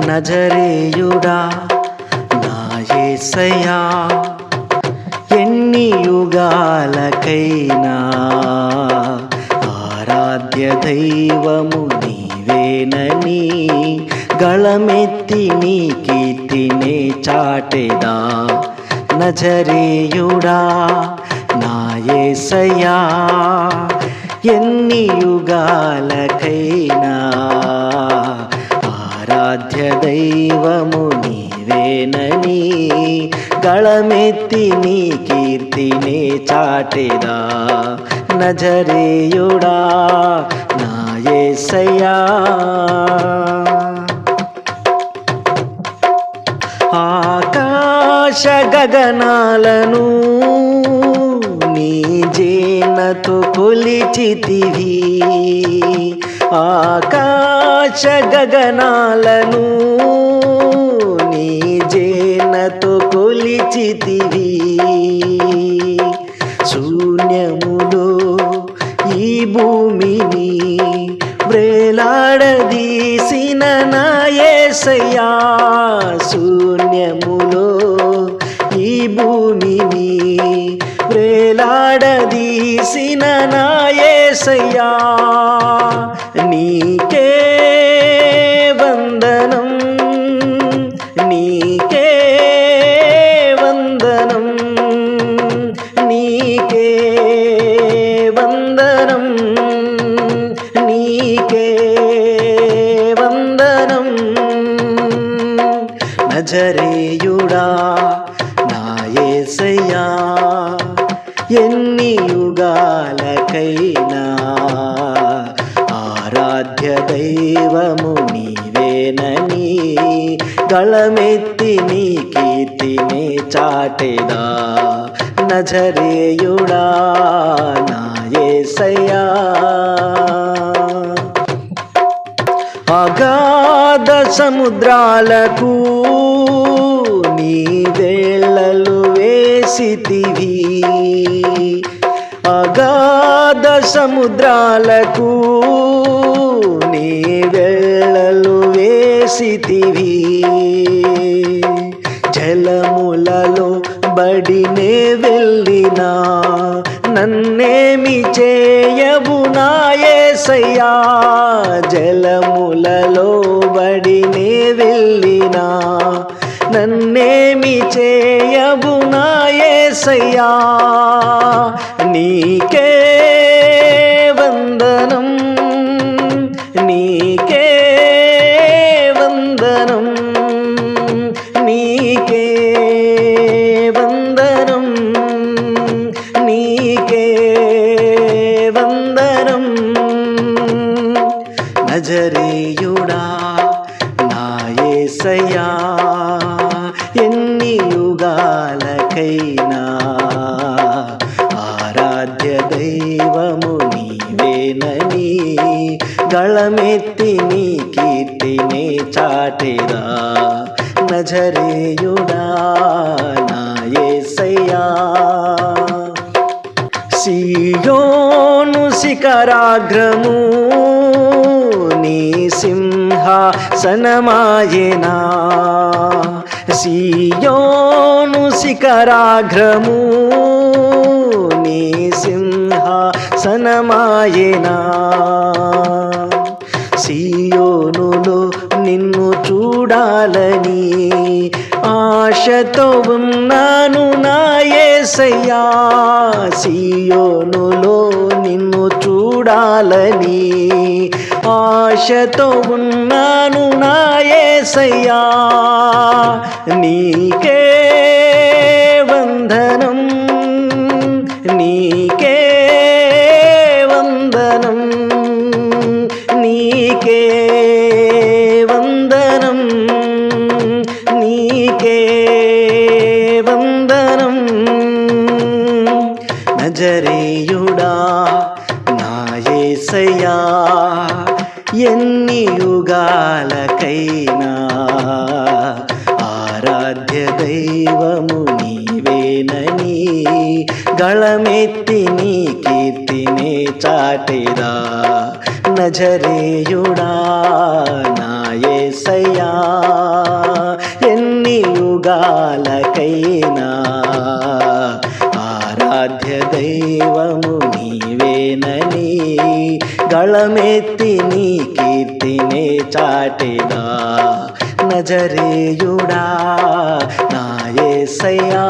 నజరేయుడా నా యేసయ్యా, ఎన్ని యుగాలకైనా ఆరాధ్య దైవము నీవేనని గళమెత్తి నీ కీర్తినే చాటెదా. నజరేయుడా నా యేసయ్యా, ఎన్ని యుగాలకైనా ఆరాధ్య దైవము నీవేనని గళమెత్తి నీ కీర్తినే చాటెదా. నజరేయుడా నా యేసయ్యా, ఆకాశ గగనాలను నీ జేనతో కొలిచితివి, ఆకాశ గగనాలను నీ జేనతో కొలిచితివి. శూన్యములో ఈ భూమిని వ్రేలాడదీసిన నా యేసయ్యా, శూన్యములో ఈ భూమిని వ్రేలాడదీసిన నా యేసయ్యా, నీకే వందనం, నీకే వందనం, నీకే వందనం, నీకే వందనం. నజరేయుడా నా యేసయ్యా, ఎన్ని యుగాలకైనా ఆరాధ్య దైవము నీవేనని గళమెత్తి నీ కీర్తినే చాటెదా. నజరేయుడా నా యేసయ్యా, అగాధ సముద్రాలకు నీ వేళ్ళలు వేసితివి, అగాధ సముద్రాలకు నీ వేళ్ళలు వేసితివి. జలములలో బడినే వెళ్ళినా నన్నేమి చేయవు నా యేసయ్యా, జలములలో బడినే వెళ్ళినా నన్నేమి చేయవు నా యేసయ్యా, నీకే వందనం, నీకే వందనం, నీకే వందనం, నీకే వందనం. నజరేయుడా నా యేసయ్యా, ఎన్ని యుగాలకైనా ఆరాధ్య దైవము నీవేనని గళమెత్తి నీ కీర్తినే చాటెదా. నజరేయుడా నా యేసయ్యా, సీయోను శిఖరాగ్రము నీ సింహాసనమాయెనా, సీయోను శిఖరాగ్రము నీ సింహాసనమాయెనా, సీయోనులో నిన్ను చూడాలని ఆశతో ఉన్నాను నా యేసయ్యా, సీయోనులో నిన్ను చూడాలని ఆశతో ఉన్నాను నా యేసయ్యా, నీకే వందనం, నీకే వందనం, నీకే వందనం, నీకే వందనం. నజరేయుడా నా యేసయ్యా, ఎన్ని యుగాలకైనా ఆరాధ్య దైవము నీవేనని గళమెత్తి నీ కీర్తినే చాటెదా. నజరేయుడా నా యేసయ్యా ఎన్ని యుగాలకైనా ఆరాధ్య దైవము నీవేనని గళమెత్తి నీ కీర్తినే చాటెదా నజరేయుడా నా యేసయ్యా